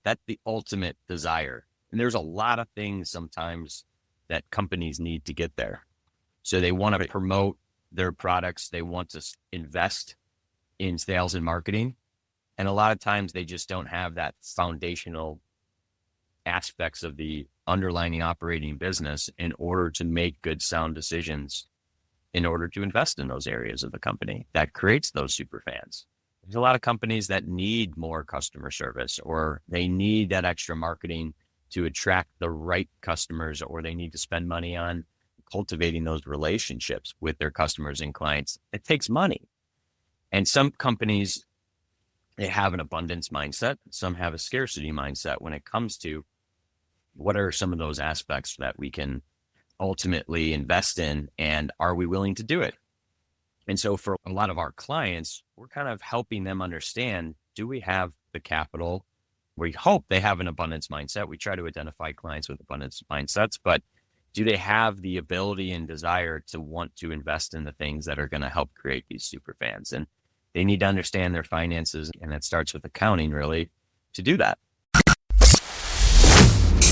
That's the ultimate desire. And there's a lot of things sometimes that companies need to get there. So they want to promote their products. They want to invest in sales and marketing. And a lot of times they just don't have that foundational aspects of the underlying operating business in order to make good, sound decisions in order to invest in those areas of the company that creates those super fans. There's a lot of companies that need more customer service, or they need that extra marketing to attract the right customers, or they need to spend money on cultivating those relationships with their customers and clients. It takes money. And some companies, they have an abundance mindset. Some have a scarcity mindset when it comes to what are some of those aspects that we can ultimately invest in, and are we willing to do it? And so for a lot of our clients, we're kind of helping them understand, do we have the capital? We hope they have an abundance mindset. We try to identify clients with abundance mindsets, but do they have the ability and desire to want to invest in the things that are going to help create these super fans? And they need to understand their finances, and it starts with accounting, really, to do that.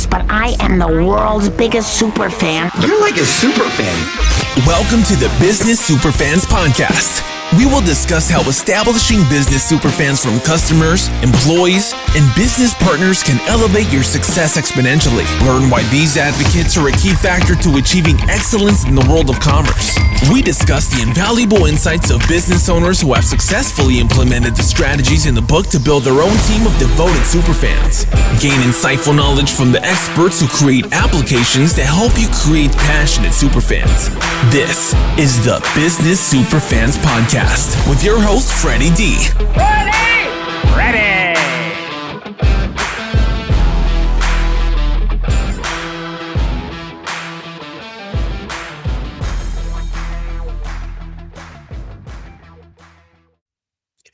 But I am the world's biggest super fan. You're like a super fan. Welcome to the Business Superfans Podcast. We will discuss how establishing business superfans from customers, employees, and business partners can elevate your success exponentially. Learn why these advocates are a key factor to achieving excellence in the world of commerce. We discuss the invaluable insights of business owners who have successfully implemented the strategies in the book to build their own team of devoted superfans. Gain insightful knowledge from the experts who create applications that help you create passionate superfans. This is the Business Superfans Podcast with your host, Freddie D. Ready!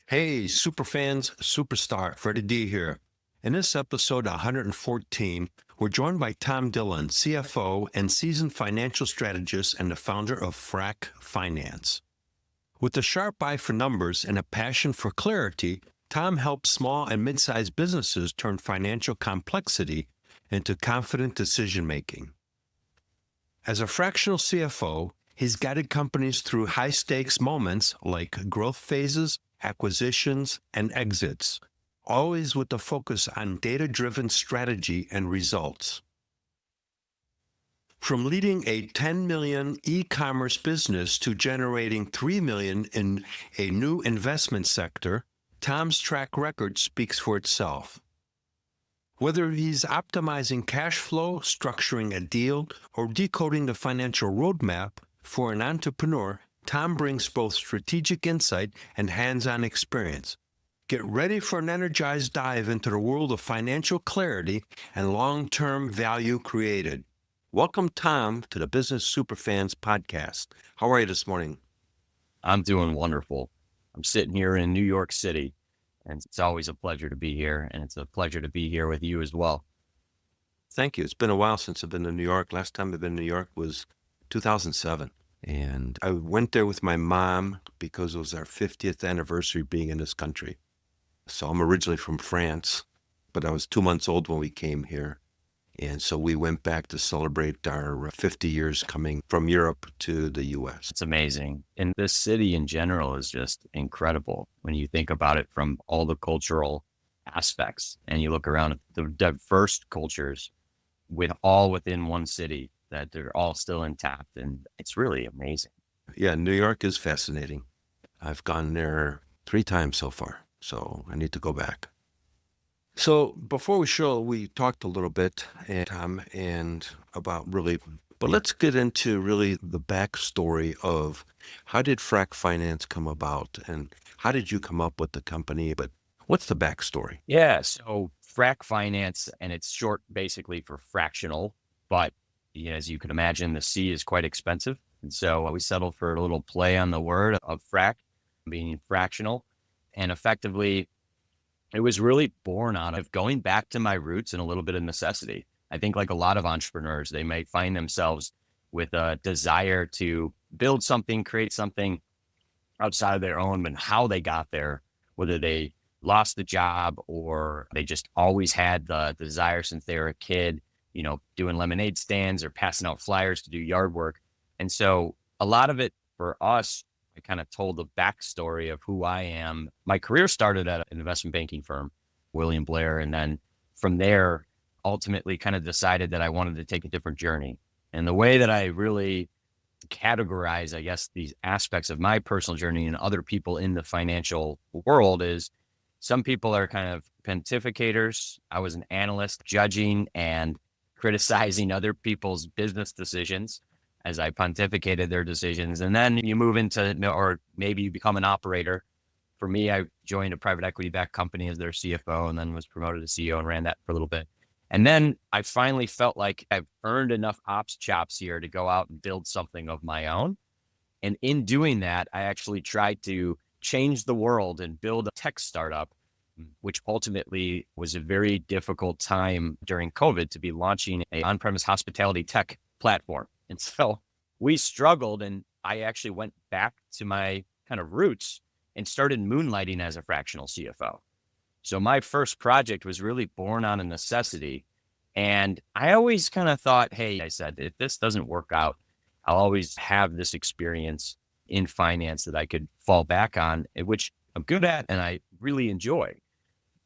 Hey, superfans, superstar, Freddie D here. In this episode 114, we're joined by Tom Dillon, CFO and seasoned financial strategist and the founder of Frak Finance. With a sharp eye for numbers and a passion for clarity, Tom helps small and mid-sized businesses turn financial complexity into confident decision-making. As a fractional CFO, he's guided companies through high-stakes moments like growth phases, acquisitions, and exits, always with a focus on data-driven strategy and results. From leading a 10 million e-commerce business to generating 3 million in a new investment sector, Tom's track record speaks for itself. Whether he's optimizing cash flow, structuring a deal, or decoding the financial roadmap, for an entrepreneur, Tom brings both strategic insight and hands-on experience. Get ready for an energized dive into the world of financial clarity and long-term value created. Welcome, Tom, to the Business Superfans Podcast. How are you this morning? I'm doing wonderful. I'm sitting here in New York City, and it's always a pleasure to be here, and it's a pleasure to be here with you as well. Thank you. It's been a while since I've been to New York. Last time I've been to New York was 2007. And I went there with my mom because it was our 50th anniversary being in this country. So I'm originally from France, but I was 2 months old when we came here. And so we went back to celebrate our 50 years coming from Europe to the U.S. It's amazing. And this city in general is just incredible when you think about it from all the cultural aspects. And you look around at the diverse cultures within one city, that they're all still intact. And it's really amazing. Yeah, New York is fascinating. I've gone there 3 times so far, so I need to go back. So before we talked a little bit, Tom, and about really, but let's get into really the backstory of how did Frak Finance come about and how did you come up with the company? But what's the backstory? Yeah, so Frak Finance, and it's short basically for fractional, but as you can imagine, the C is quite expensive. And so we settled for a little play on the word of frak, being fractional, and effectively, it was really born out of going back to my roots and a little bit of necessity. I think like a lot of entrepreneurs, they may find themselves with a desire to build something, create something outside of their own, and how they got there, whether they lost the job, or they just always had the desire since they were a kid, doing lemonade stands or passing out flyers to do yard work. And so a lot of it for us, I kind of told the backstory of who I am. My career started at an investment banking firm, William Blair. And then from there, ultimately kind of decided that I wanted to take a different journey. And the way that I really categorize, I guess, these aspects of my personal journey and other people in the financial world is some people are kind of pontificators. I was an analyst, judging and criticizing other people's business decisions as I pontificated their decisions. And then you move into, or maybe you become an operator. For me, I joined a private equity backed company as their CFO and then was promoted to CEO and ran that for a little bit. And then I finally felt like I've earned enough ops chops here to go out and build something of my own. And in doing that, I actually tried to change the world and build a tech startup, which ultimately was a very difficult time during COVID to be launching an on-premise hospitality tech platform. And so we struggled, and I actually went back to my kind of roots and started moonlighting as a fractional CFO. So my first project was really born on a necessity. And I always kind of thought, hey, I said, if this doesn't work out, I'll always have this experience in finance that I could fall back on, which I'm good at and I really enjoy.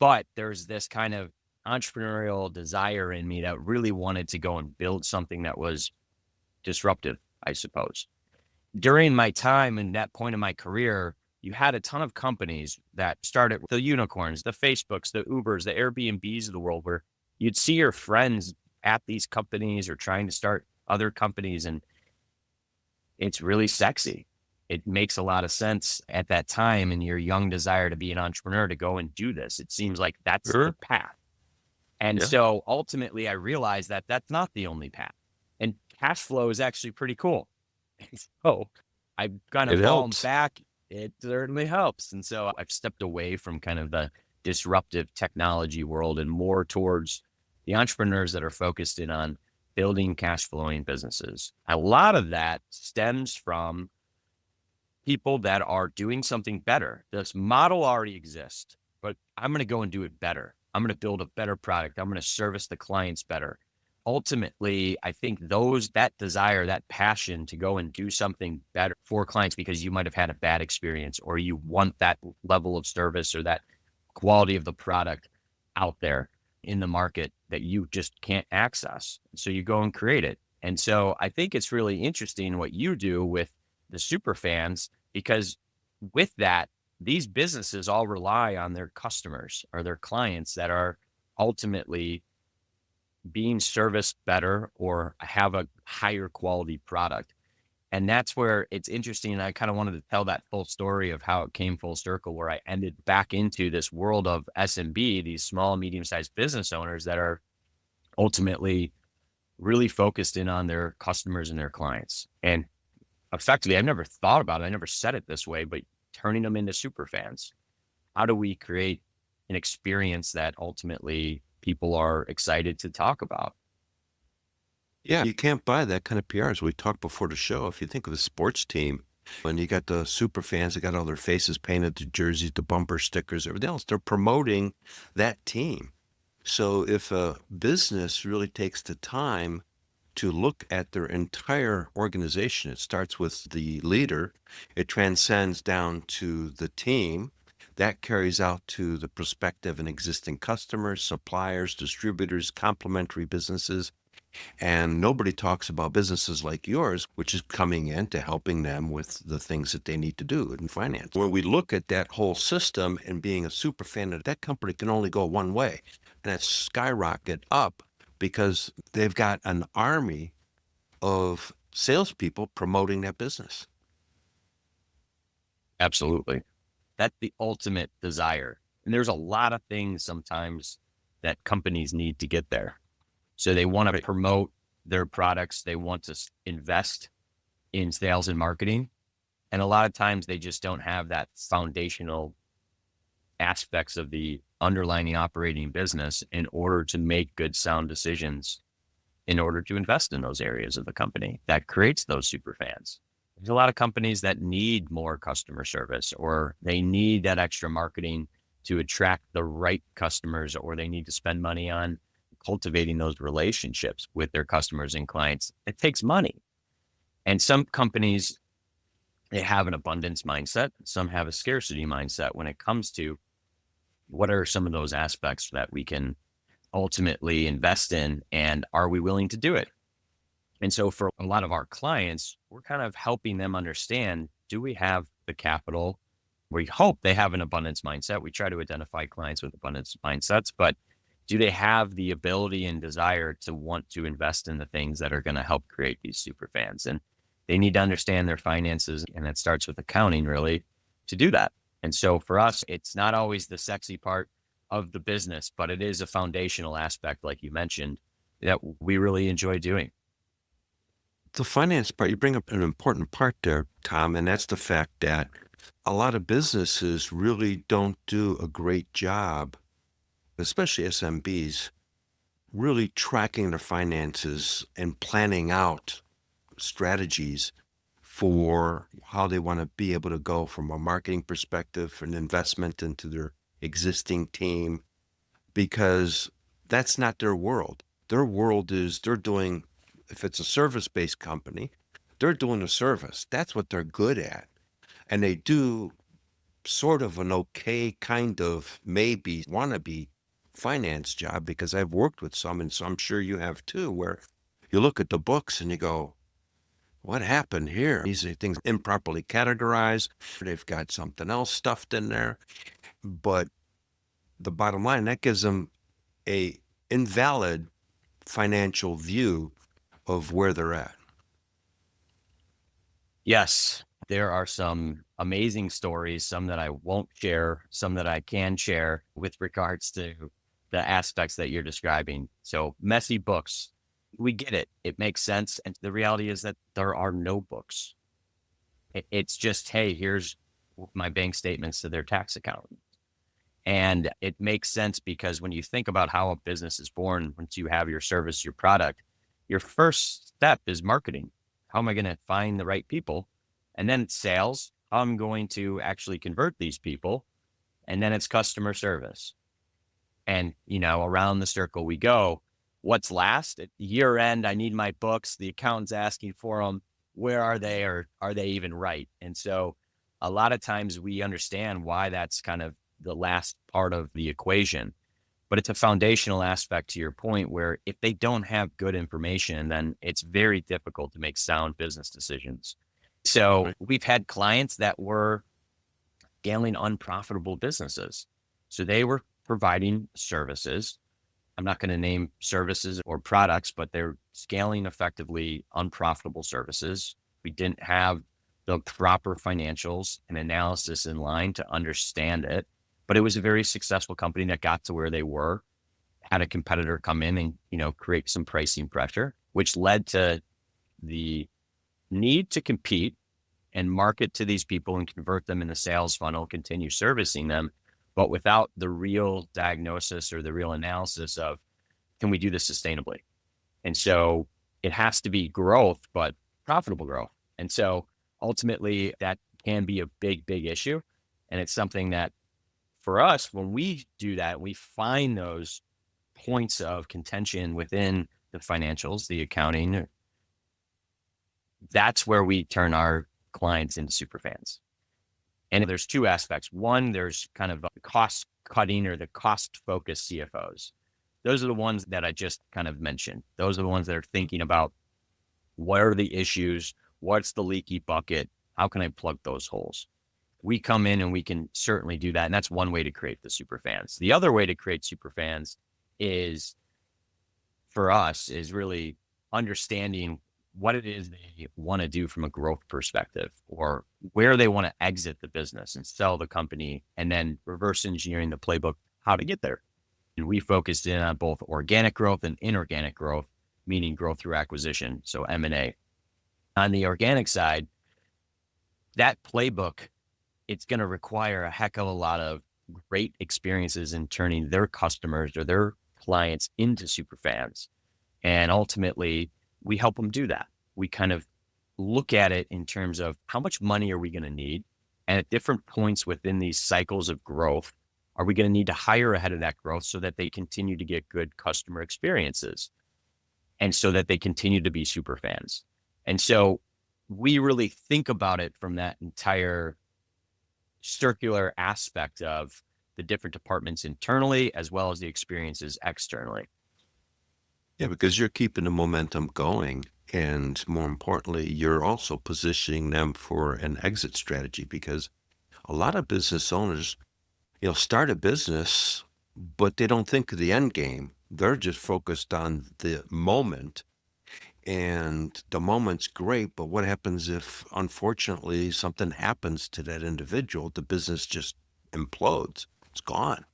But there's this kind of entrepreneurial desire in me that really wanted to go and build something that was disruptive, I suppose. During my time and that point in my career, you had a ton of companies that started, the unicorns, the Facebooks, the Ubers, the Airbnbs of the world, where you'd see your friends at these companies or trying to start other companies. And it's really sexy. It makes a lot of sense at that time in your young desire to be an entrepreneur to go and do this. It seems like that's the path. And so ultimately I realized that that's not the only path. And cash flow is actually pretty cool. So I've kind of fallen back. It certainly helps. And so I've stepped away from kind of the disruptive technology world and more towards the entrepreneurs that are focused in on building cash flowing businesses. A lot of that stems from people that are doing something better. This model already exists, but I'm going to go and do it better. I'm going to build a better product. I'm going to service the clients better. Ultimately, I think that desire, that passion to go and do something better for clients because you might have had a bad experience or you want that level of service or that quality of the product out there in the market that you just can't access. So you go and create it. And so I think it's really interesting what you do with the super fans, because with that, these businesses all rely on their customers or their clients that are ultimately being serviced better or have a higher quality product. And that's where it's interesting. And I kind of wanted to tell that full story of how it came full circle, where I ended back into this world of SMB, these small, medium-sized business owners that are ultimately really focused in on their customers and their clients. And effectively, I've never thought about it. I never said it this way, but turning them into super fans. How do we create an experience that ultimately people are excited to talk about? Yeah, you can't buy that kind of PR, as we talked before the show. If you think of a sports team, when you got the super fans, they got all their faces painted, the jerseys, the bumper stickers, everything else, they're promoting that team. So if a business really takes the time to look at their entire organization, it starts with the leader, it transcends down to the team, that carries out to the prospective and existing customers, suppliers, distributors, complementary businesses. And nobody talks about businesses like yours, which is coming in to helping them with the things that they need to do in finance. When we look at that whole system and being a super fan of that company can only go one way, and that's skyrocket up because they've got an army of salespeople promoting that business. Absolutely. That's the ultimate desire. And there's a lot of things sometimes that companies need to get there. So they want to promote their products. They want to invest in sales and marketing. And a lot of times they just don't have that foundational aspects of the underlying operating business in order to make good, sound decisions in order to invest in those areas of the company that creates those super fans. There's a lot of companies that need more customer service or they need that extra marketing to attract the right customers, or they need to spend money on cultivating those relationships with their customers and clients. It takes money. And some companies, they have an abundance mindset. Some have a scarcity mindset when it comes to what are some of those aspects that we can ultimately invest in, and are we willing to do it? And so for a lot of our clients, we're kind of helping them understand, do we have the capital? We hope they have an abundance mindset. We try to identify clients with abundance mindsets, but do they have the ability and desire to want to invest in the things that are going to help create these super fans? And they need to understand their finances, and it starts with accounting, really, to do that. And so for us, it's not always the sexy part of the business, but it is a foundational aspect, like you mentioned, that we really enjoy doing. The finance part, you bring up an important part there, Tom, and that's the fact that a lot of businesses really don't do a great job, especially SMBs, really tracking their finances and planning out strategies for how they want to be able to go from a marketing perspective, an investment into their existing team, because that's not their world. Their world is they're doing, if it's a service-based company, they're doing a service. That's what they're good at. And they do sort of an okay kind of maybe wannabe finance job, because I've worked with some, and so I'm sure you have too, where you look at the books and you go, what happened here? These are things improperly categorized. They've got something else stuffed in there. But the bottom line, that gives them a invalid financial view of where they're at. Yes, there are some amazing stories, some that I won't share, some that I can share with regards to the aspects that you're describing. So messy books, we get it. It makes sense. And the reality is that there are no books. It's just, hey, here's my bank statements to their tax accountant. And it makes sense because when you think about how a business is born, once you have your service, your product, your first step is marketing. How am I going to find the right people? And then it's sales. How I'm going to actually convert these people. And then it's customer service. And, around the circle we go. What's last? At year end, I need my books. The accountant's asking for them. Where are they, or are they even right? And so a lot of times we understand why that's kind of the last part of the equation. But it's a foundational aspect to your point, where if they don't have good information, then it's very difficult to make sound business decisions. So we've had clients that were scaling unprofitable businesses. So they were providing services. I'm not going to name services or products, but they're scaling effectively unprofitable services. We didn't have the proper financials and analysis in line to understand it, but it was a very successful company that got to where they were, had a competitor come in and, create some pricing pressure, which led to the need to compete and market to these people and convert them in the sales funnel, continue servicing them, but without the real diagnosis or the real analysis of, can we do this sustainably? And so it has to be growth, but profitable growth. And so ultimately that can be a big, big issue. And it's something that for us, when we do that, we find those points of contention within the financials, the accounting. That's where we turn our clients into super fans. And there's two aspects. One, there's kind of cost cutting or the cost focused CFOs. Those are the ones that I just kind of mentioned. Those are the ones that are thinking about what are the issues? What's the leaky bucket? How can I plug those holes? We come in and we can certainly do that. And that's one way to create the super fans. The other way to create super fans is, for us, is really understanding what it is they want to do from a growth perspective, or where they want to exit the business and sell the company, and then reverse engineering the playbook, how to get there. And we focused in on both organic growth and inorganic growth, meaning growth through acquisition, so M&A. On the organic side, that playbook, it's going to require a heck of a lot of great experiences in turning their customers or their clients into super fans. And ultimately, we help them do that. We kind of look at it in terms of how much money are we going to need? And at different points within these cycles of growth, Are we going to need to hire ahead of that growth so that they continue to get good customer experiences and so that they continue to be super fans? And so we really think about it from that entire circular aspect of the different departments internally as well as the experiences externally. Yeah, because you're keeping the momentum going. And more importantly, you're also positioning them for an exit strategy, because a lot of business owners, start a business, but they don't think of the end game. They're just focused on the moment. And the moment's great, but what happens if, unfortunately, something happens to that individual? The business just implodes. It's gone.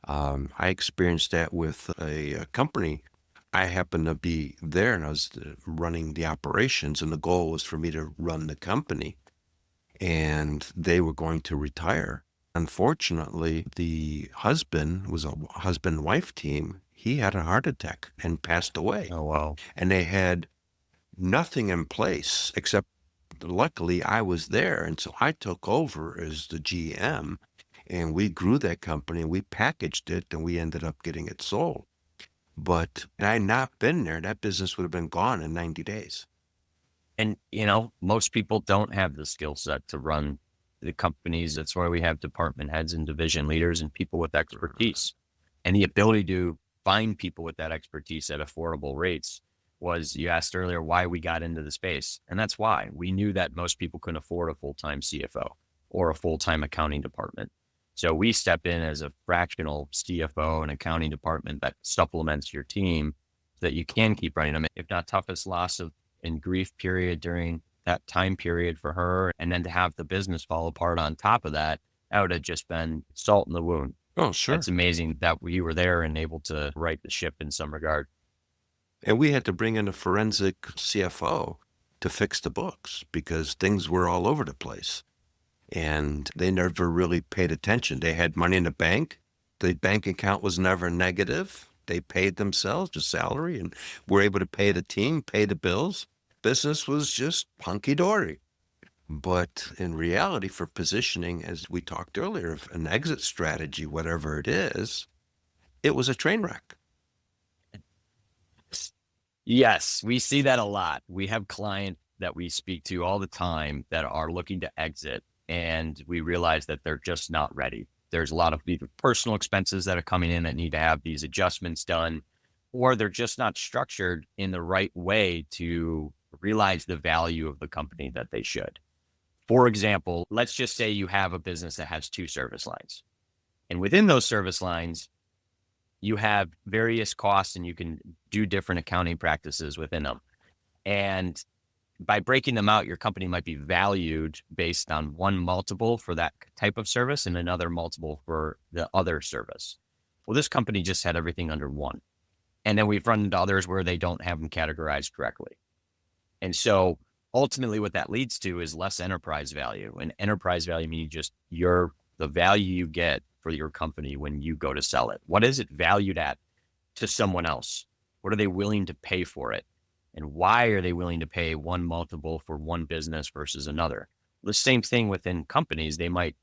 I experienced that with a company. I happened to be there, and I was running the operations, and the goal was for me to run the company, and they were going to retire. Unfortunately, the husband was a husband-wife team. He had a heart attack and passed away. Oh, wow. And they had nothing in place except, luckily, I was there. And so I took over as the GM, and we grew that company, and we packaged it, and we ended up getting it sold. But had I not been there, that business would have been gone in 90 days. And, most people don't have the skill set to run the companies. That's why we have department heads and division leaders and people with expertise. And the ability to find people with that expertise at affordable rates was, you asked earlier, why we got into the space. And that's why we knew that most people couldn't afford a full-time CFO or a full-time accounting department. So we step in as a fractional CFO and accounting department that supplements your team so that you can keep running them. If not toughest loss and grief period during that time period for her, and then to have the business fall apart on top of that, that would have just been salt in the wound. Oh, sure. It's amazing that we were there and able to right the ship in some regard. And we had to bring in a forensic CFO to fix the books because things were all over the place. And they never really paid attention. They had money in the bank. The bank account was never negative. They paid themselves a salary and were able to pay the team, pay the bills. Business was just hunky-dory. But in reality, for positioning, as we talked earlier, of an exit strategy, whatever it is, it was a train wreck. Yes, we see that a lot. We have clients that we speak to all the time that are looking to exit, and we realize that they're just not ready. There's a lot of either personal expenses that are coming in that need to have these adjustments done, or they're just not structured in the right way to realize the value of the company that they should. For example, let's just say you have a business that has 2 service lines. And within those service lines, you have various costs and you can do different accounting practices within them. And by breaking them out, your company might be valued based on one multiple for that type of service and another multiple for the other service. Well, this company just had everything under one. And then we've run into others where they don't have them categorized correctly. And so ultimately what that leads to is less enterprise value. And enterprise value means just the value you get for your company when you go to sell it. What is it valued at to someone else? What are they willing to pay for it? And why are they willing to pay one multiple for one business versus another? The same thing within companies. They might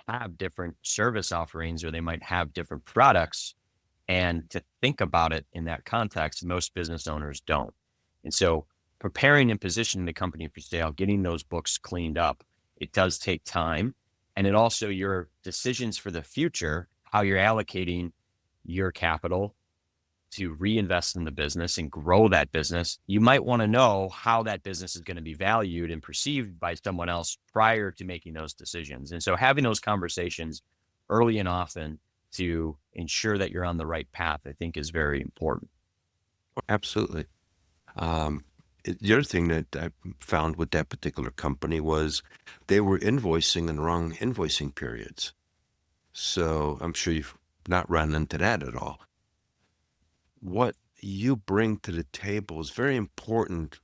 have different service offerings or they might have different products. And to think about it in that context, most business owners don't. And so preparing and positioning the company for sale, getting those books cleaned up, it does take time. And it also, your decisions for the future, how you're allocating your capital to reinvest in the business and grow that business, you might want to know how that business is going to be valued and perceived by someone else prior to making those decisions. And so having those conversations early and often to ensure that you're on the right path, I think is very important. Absolutely. The other thing that I found with that particular company was they were invoicing in the wrong invoicing periods. So I'm sure you've not run into that at all. What you bring to the table is very important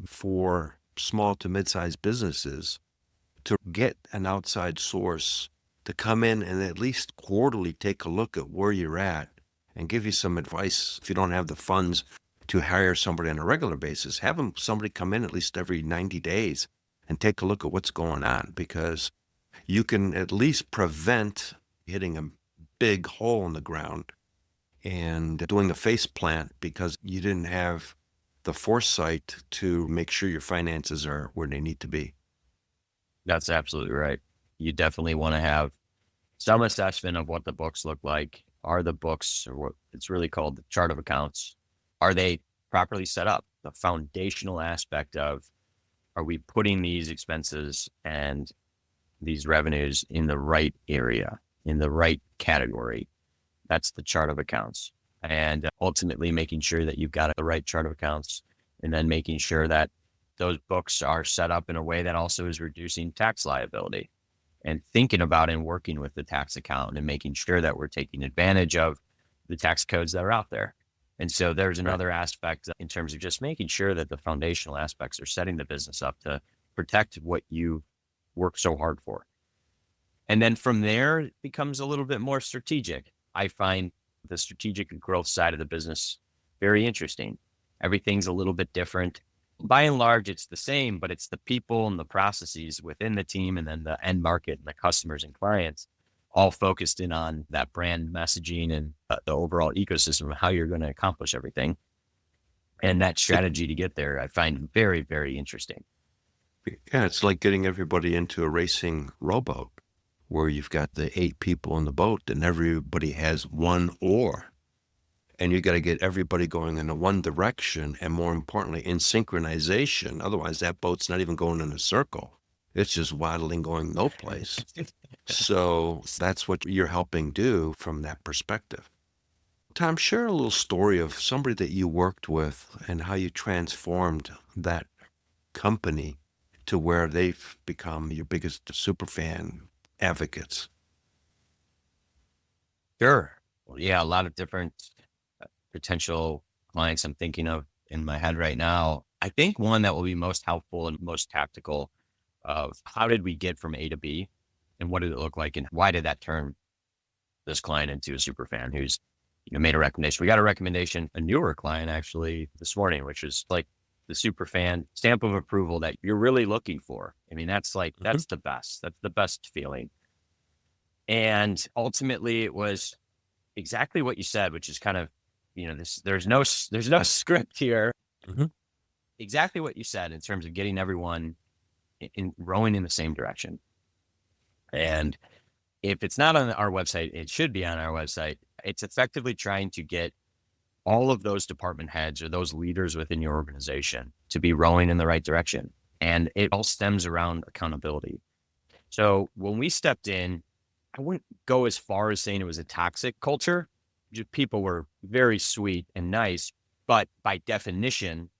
for small to mid-sized businesses to get an outside source to come in and at least quarterly take a look at where you're at and give you some advice. If you don't have the funds to hire somebody on a regular basis, have somebody come in at least every 90 days and take a look at what's going on, because you can at least prevent hitting a big hole in the ground and doing a face plant because you didn't have the foresight to make sure your finances are where they need to be. That's absolutely right. You definitely want to have some assessment of what the books look like. Are the books, or what it's really called the chart of accounts, are they properly set up? The foundational aspect of, are we putting these expenses and these revenues in the right area, in the right category? That's the chart of accounts. And ultimately making sure that you've got the right chart of accounts, and then making sure that those books are set up in a way that also is reducing tax liability, and thinking about and working with the tax accountant and making sure that we're taking advantage of the tax codes that are out there. And so there's another aspect in terms of just making sure that the foundational aspects are setting the business up to protect what you work so hard for. And then from there, it becomes a little bit more strategic. I find the strategic and growth side of the business very interesting. Everything's a little bit different. By and large, it's the same, but it's the people and the processes within the team, and then the end market and the customers and clients all focused in on that brand messaging and the overall ecosystem of how you're going to accomplish everything. And that strategy to get there, I find very, very interesting. Yeah, it's like getting everybody into a racing rowboat where you've got the 8 people in the boat and everybody has one oar. And you got to get everybody going in the one direction, and more importantly, in synchronization. Otherwise, that boat's not even going in a circle. It's just waddling, going no place. So that's what you're helping do from that perspective. Tom, share a little story of somebody that you worked with and how you transformed that company to where they've become your biggest superfan advocates. Sure. Well, yeah, a lot of different potential clients I'm thinking of in my head right now. I think one that will be most helpful and most tactical of how did we get from A to B, and what did it look like, and why did that turn this client into a super fan who's made a recommendation. We got a recommendation, a newer client actually this morning, which is like the super fan stamp of approval that you're really looking for. I mean, that's like, that's the best. That's the best feeling. And ultimately it was exactly what you said, which is kind of, there's no script here. Exactly what you said in terms of getting everyone in rowing in the same direction. And if it's not on our website, it should be on our website. It's effectively trying to get all of those department heads or those leaders within your organization to be rowing in the right direction. And it all stems around accountability. So when we stepped in, I wouldn't go as far as saying it was a toxic culture. Just people were very sweet and nice, but by definition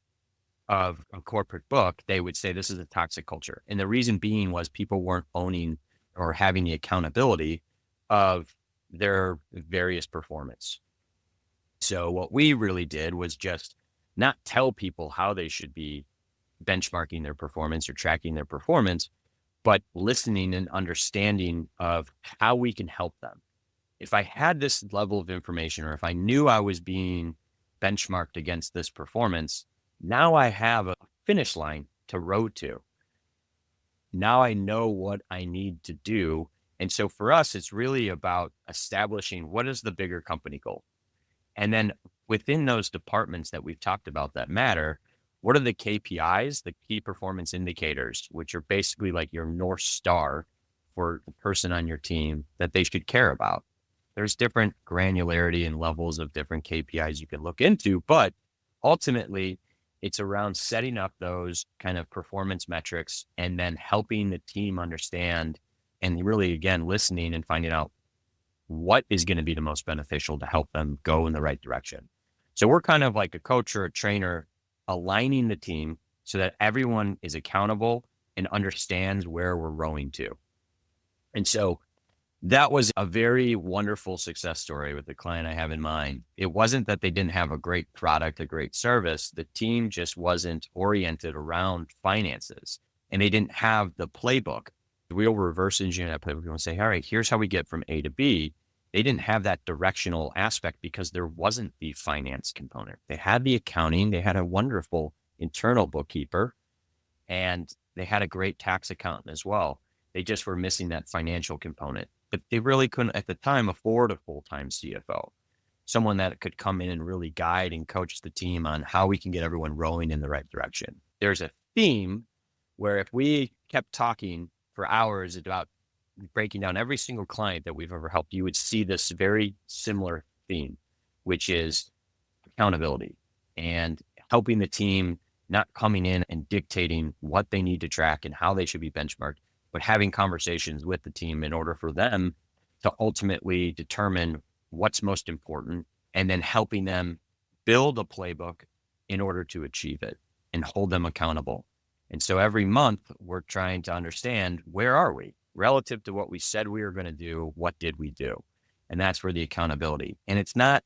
of a corporate book, they would say this is a toxic culture. And the reason being was people weren't owning or having the accountability of their various performance. So what we really did was just not tell people how they should be benchmarking their performance or tracking their performance, but listening and understanding of how we can help them. If I had this level of information, or if I knew I was being benchmarked against this performance, now I have a finish line to row to. Now I know what I need to do. And so for us, it's really about establishing what is the bigger company goal. And then within those departments that we've talked about that matter, what are the KPIs, the key performance indicators, which are basically like your North Star for the person on your team that they should care about. There's different granularity and levels of different KPIs you can look into, but ultimately it's around setting up those kind of performance metrics and then helping the team understand, and really, again, listening and finding out what is going to be the most beneficial to help them go in the right direction. So we're kind of like a coach or a trainer aligning the team so that everyone is accountable and understands where we're rowing to. And so that was a very wonderful success story with the client I have in mind. It wasn't that they didn't have a great product, a great service. The team just wasn't oriented around finances, and they didn't have the playbook. We'll reverse engineer that playbook and say, all right, here's how we get from A to B. They didn't have that directional aspect because there wasn't the finance component. They had the accounting. They had a wonderful internal bookkeeper, and they had a great tax accountant as well. They just were missing that financial component. but they really couldn't at the time afford a full-time CFO, someone that could come in and really guide and coach the team on how we can get everyone rowing in the right direction. There's a theme where if we kept talking for hours about breaking down every single client that we've ever helped, you would see this very similar theme, which is accountability and helping the team, not coming in and dictating what they need to track and how they should be benchmarked, but having conversations with the team in order for them to ultimately determine what's most important and then helping them build a playbook in order to achieve it and hold them accountable. And so every month we're trying to understand, where are we relative to what we said we were going to do? What did we do? And that's where the accountability. And it's not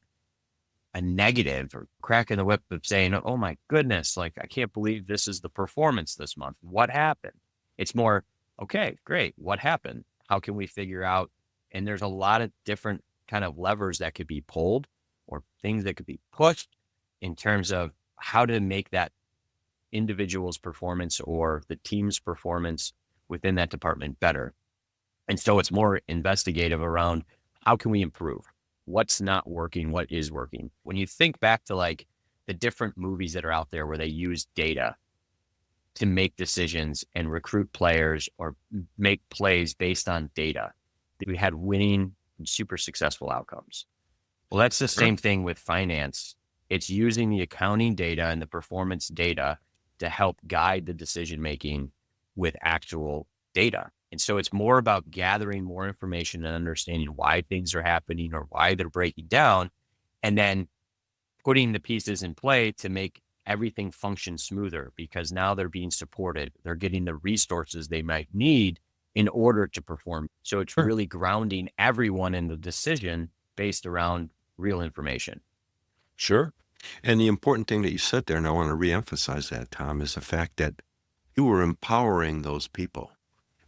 a negative or cracking the whip of saying, oh my goodness, like, I can't believe this is the performance this month. What happened? It's more, okay, great. What happened? How can we figure out? And there's a lot of different kind of levers that could be pulled or things that could be pushed in terms of how to make that individual's performance or the team's performance within that department better. And so it's more investigative around how can we improve? What's not working? What is working? When you think back to like the different movies that are out there where they use data to make decisions and recruit players or make plays based on data, we had winning and super successful outcomes. Well, that's the same thing with finance. It's using the accounting data and the performance data to help guide the decision-making with actual data. And so it's more about gathering more information and understanding why things are happening or why they're breaking down, and then putting the pieces in play to make everything function smoother, because now they're being supported. They're getting the resources they might need in order to perform. So it's really grounding everyone in the decision based around real information. Sure. And the important thing that you said there, and I want to reemphasize that, Tom, is the fact that you were empowering those people.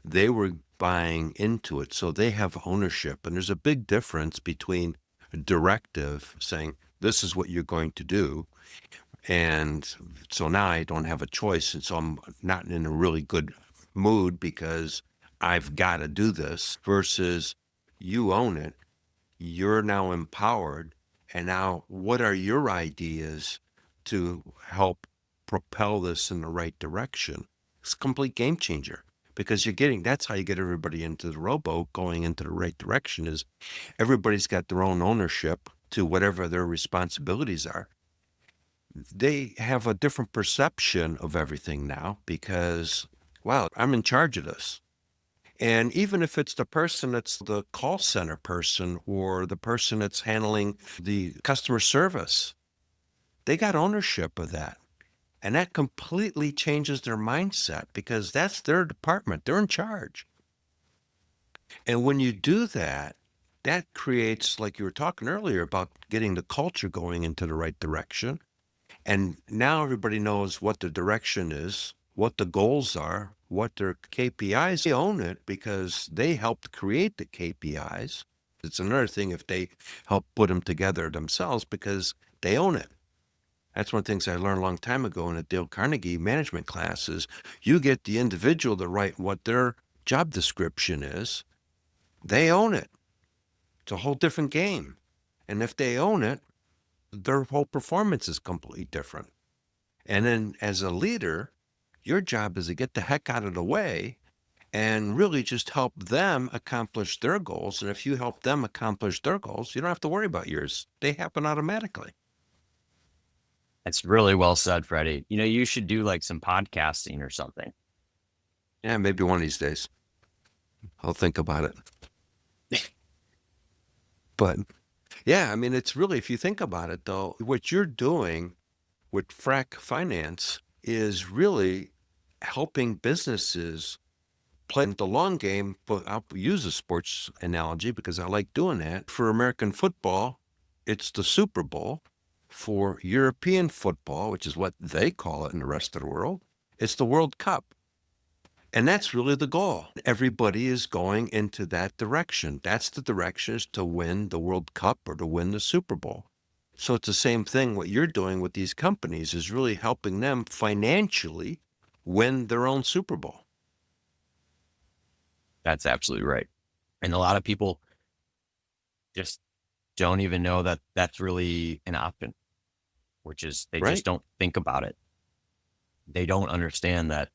They were buying into it, so they have ownership. And there's a big difference between a directive saying, this is what you're going to do, and so now I don't have a choice, and so I'm not in a really good mood because I've got to do this, versus you own it. You're now empowered. And now what are your ideas to help propel this in the right direction? It's a complete game changer, because that's how you get everybody into the rowboat going into the right direction, is everybody's got their own ownership to whatever their responsibilities are. They have a different perception of everything now because, wow, I'm in charge of this. And even if it's the person that's the call center person or the person that's handling the customer service, they got ownership of that. And that completely changes their mindset because that's their department. They're in charge. And when you do that, that creates, like you were talking earlier about getting the culture going into the right direction. And now everybody knows what the direction is, what the goals are, what their KPIs. They own it because they helped create the KPIs. It's another thing if they help put them together themselves because they own it. That's one of the things I learned a long time ago in a Dale Carnegie management class is you get the individual to write what their job description is. They own it. It's a whole different game. And if they own it, their whole performance is completely different. And then as a leader, your job is to get the heck out of the way and really just help them accomplish their goals. And if you help them accomplish their goals, you don't have to worry about yours. They happen automatically. That's really well said, Freddie. You know, you should do like some podcasting or something. Yeah, maybe one of these days. I'll think about it. But yeah, I mean, it's really, if you think about it, though, what you're doing with Frak Finance is really helping businesses play the long game. But I'll use a sports analogy because I like doing that. For American football, it's the Super Bowl. For European football, which is what they call it in the rest of the world, it's the World Cup. And that's really the goal. Everybody is going into that direction. That's the direction, is to win the World Cup or to win the Super Bowl. So it's the same thing. What you're doing with these companies is really helping them financially win their own Super Bowl. That's absolutely right. And a lot of people just don't even know that that's really an option, which is they Right. just don't think about it. They don't understand that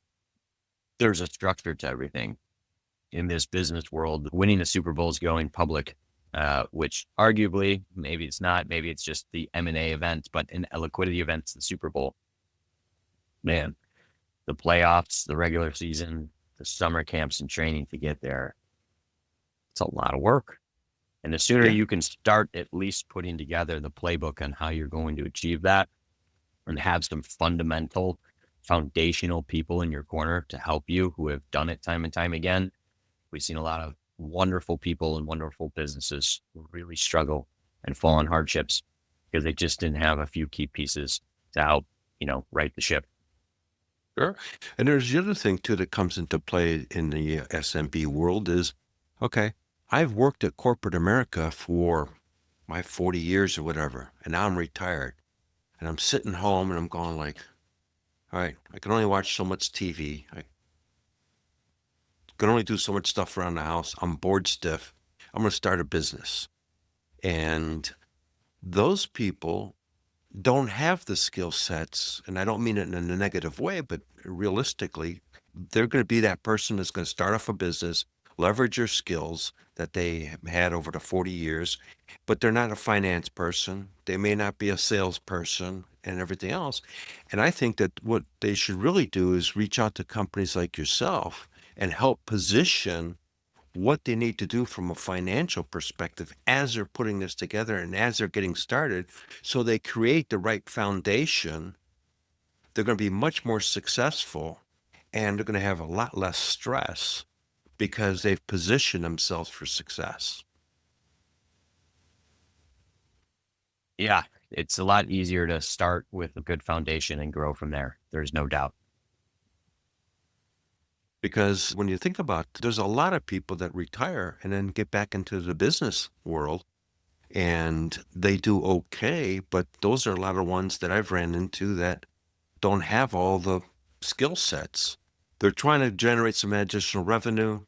there's a structure to everything in this business world. Winning the Super Bowl is going public, which arguably, maybe it's not, maybe it's just the M&A event, but in a liquidity events, the Super Bowl, man, the playoffs, the regular season, the summer camps and training to get there, it's a lot of work. And the sooner Yeah. you can start at least putting together the playbook on how you're going to achieve that and have some fundamental, foundational people in your corner to help you who have done it time and time again. We've seen a lot of wonderful people and wonderful businesses who really struggle and fall on hardships because they just didn't have a few key pieces to help, right the ship. Sure. And there's the other thing too that comes into play in the SMB world is, okay, I've worked at corporate America for my 40 years or whatever, and now I'm retired. And I'm sitting home and I'm going like, all right, I can only watch so much TV. I can only do so much stuff around the house. I'm bored stiff. I'm going to start a business. And those people don't have the skill sets, and I don't mean it in a negative way, but realistically, they're going to be that person that's going to start off a business, leverage your skills that they had over the 40 years, but they're not a finance person. They may not be a salesperson and everything else. And I think that what they should really do is reach out to companies like yourself and help position what they need to do from a financial perspective as they're putting this together and as they're getting started, so they create the right foundation. They're going to be much more successful, and they're going to have a lot less stress because they've positioned themselves for success. Yeah, it's a lot easier to start with a good foundation and grow from there. There's no doubt. Because when you think about it, there's a lot of people that retire and then get back into the business world and they do okay, but those are a lot of ones that I've ran into that don't have all the skill sets. They're trying to generate some additional revenue.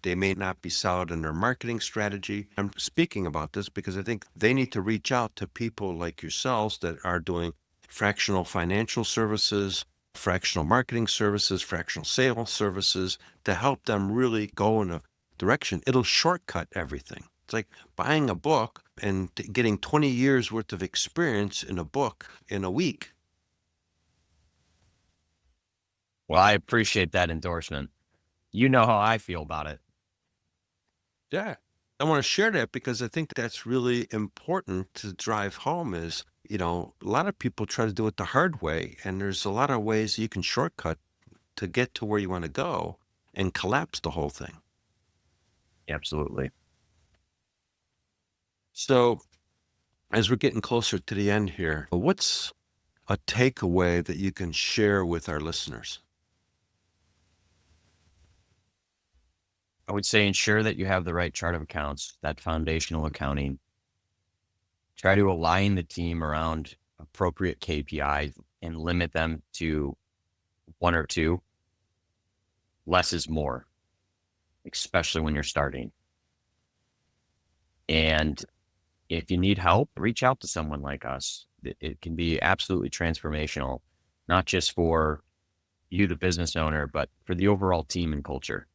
They may not be solid in their marketing strategy. I'm speaking about this because I think they need to reach out to people like yourselves that are doing fractional financial services, fractional marketing services, fractional sales services to help them really go in a direction. It'll shortcut everything. It's like buying a book and getting 20 years worth of experience in a book in a week. Well, I appreciate that endorsement. You know how I feel about it. Yeah. I want to share that because I think that's really important to drive home is, a lot of people try to do it the hard way, and there's a lot of ways you can shortcut to get to where you want to go and collapse the whole thing. Absolutely. So as we're getting closer to the end here, what's a takeaway that you can share with our listeners? I would say ensure that you have the right chart of accounts, that foundational accounting. Try to align the team around appropriate KPIs and limit them to one or two. Less is more, especially when you're starting. And if you need help, reach out to someone like us. It can be absolutely transformational, not just for you, the business owner, but for the overall team and culture.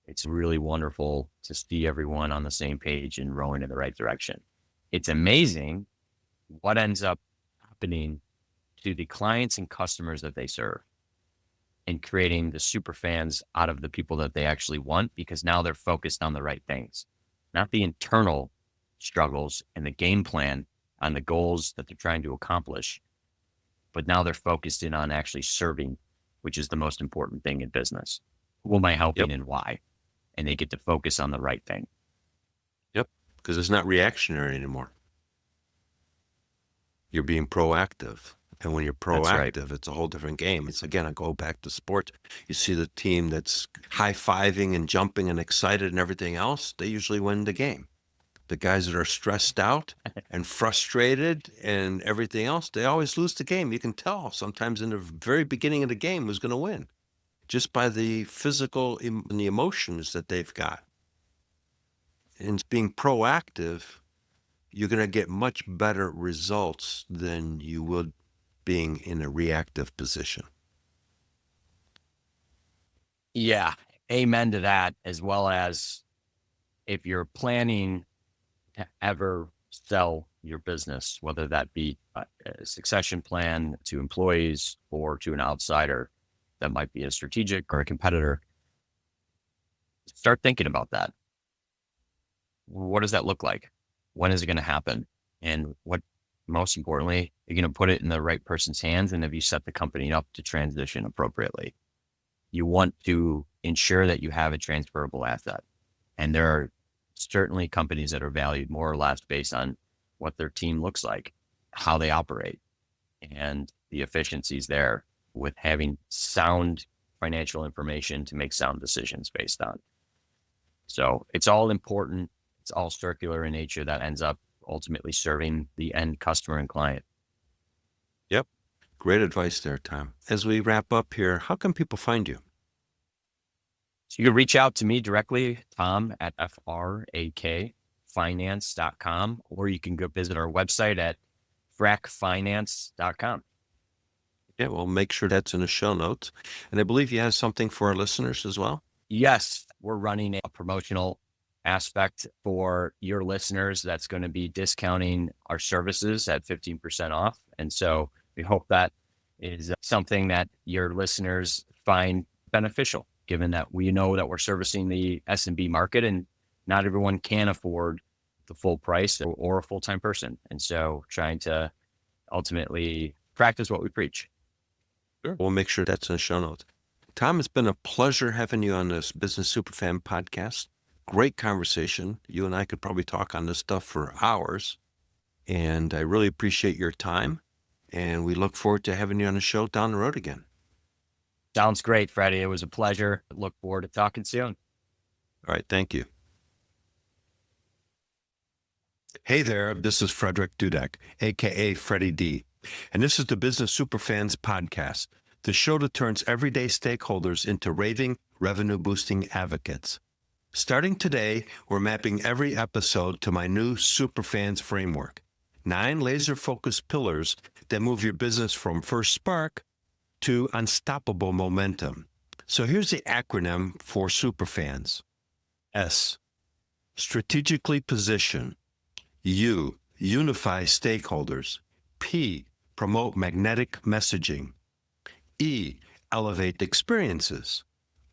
It's really wonderful to see everyone on the same page and rowing in the right direction. It's amazing what ends up happening to the clients and customers that they serve and creating the super fans out of the people that they actually want, because now they're focused on the right things, not the internal struggles and the game plan on the goals that they're trying to accomplish. But now they're focused in on actually serving, which is the most important thing in business. Who am I helping and why? And they get to focus on the right thing. Yep. Because it's not reactionary anymore. You're being proactive. And when you're proactive, it's a whole different game. It's, again, I go back to sports. You see the team that's high-fiving and jumping and excited and everything else, they usually win the game. The guys that are stressed out and frustrated and everything else, they always lose the game. You can tell sometimes in the very beginning of the game who's going to win, just by the physical and the emotions that they've got. in being proactive, you're going to get much better results than you would being in a reactive position. Yeah, amen to that, as well as if you're planning to ever sell your business, whether that be a succession plan to employees or to an outsider that might be a strategic or a competitor, start thinking about that. What does that look like? When is it going to happen? And what, most importantly, you're going to put it in the right person's hands, and have you set the company up to transition appropriately? You want to ensure that you have a transferable asset. And there are certainly companies that are valued more or less based on what their team looks like, how they operate, and the efficiencies there with having sound financial information to make sound decisions based on. So it's all important. It's all circular in nature that ends up ultimately serving the end customer and client. Yep. Great advice there, Tom. As we wrap up here, how can people find you? So you can reach out to me directly, Tom at frakfinance.com, or you can go visit our website at frakfinance.com. Yeah, we'll make sure that's in the show notes. And I believe you have something for our listeners as well. Yes, we're running a promotional aspect for your listeners that's going to be discounting our services at 15% off. And so we hope that is something that your listeners find beneficial, given that we know that we're servicing the SMB market and not everyone can afford the full price or a full-time person. And so trying to ultimately practice what we preach. Sure. We'll make sure that's in the show notes. Tom, it's been a pleasure having you on this Business Superfan podcast. Great conversation. You and I could probably talk on this stuff for hours. And I really appreciate your time. And we look forward to having you on the show down the road again. Sounds great, Freddie. It was a pleasure. Look forward to talking soon. All right. Thank you. Hey there. This is Frederick Dudek, a.k.a. Freddie D. And this is the Business Superfans podcast, the show that turns everyday stakeholders into raving, revenue-boosting advocates. Starting today, we're mapping every episode to my new Superfans framework, 9 laser-focused pillars that move your business from first spark to unstoppable momentum. So here's the acronym for Superfans. S, strategically position. U, unify stakeholders. P, promote magnetic messaging. E, elevate experiences.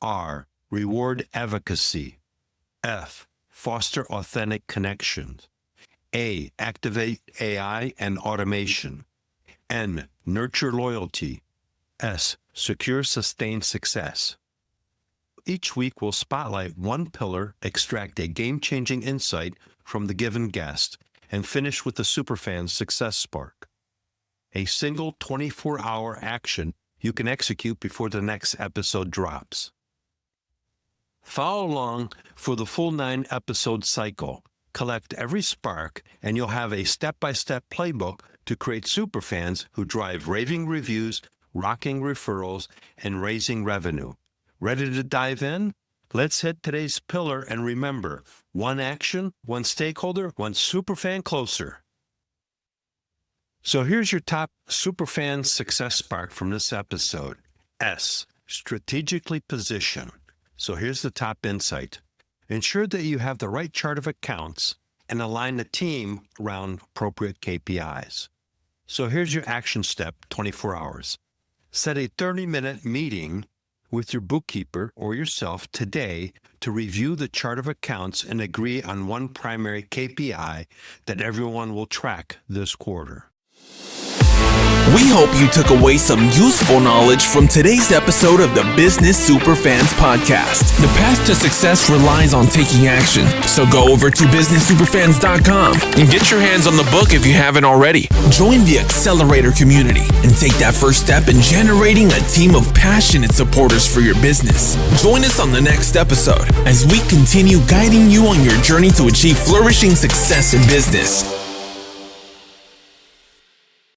R, reward advocacy. F, foster authentic connections. A, activate AI and automation. N, nurture loyalty. S, secure sustained success. Each week we'll spotlight one pillar, extract a game-changing insight from the given guest, and finish with the Superfans Success Spark. A single 24-hour action you can execute before the next episode drops. Follow along for the full 9-episode cycle. Collect every spark, and you'll have a step-by-step playbook to create superfans who drive raving reviews, rocking referrals, and raising revenue. Ready to dive in? Let's hit today's pillar, and remember, one action, one stakeholder, one superfan closer. So here's your top superfan success spark from this episode. S, strategically position. So here's the top insight. Ensure that you have the right chart of accounts and align the team around appropriate KPIs. So here's your action step, 24 hours. Set a 30-minute meeting with your bookkeeper or yourself today to review the chart of accounts and agree on one primary KPI that everyone will track this quarter. We hope you took away some useful knowledge from today's episode of the Business Superfans podcast. The path to success relies on taking action. So go over to businesssuperfans.com and get your hands on the book if you haven't already. Join the Accelerator community and take that first step in generating a team of passionate supporters for your business. Join us on the next episode as we continue guiding you on your journey to achieve flourishing success in business.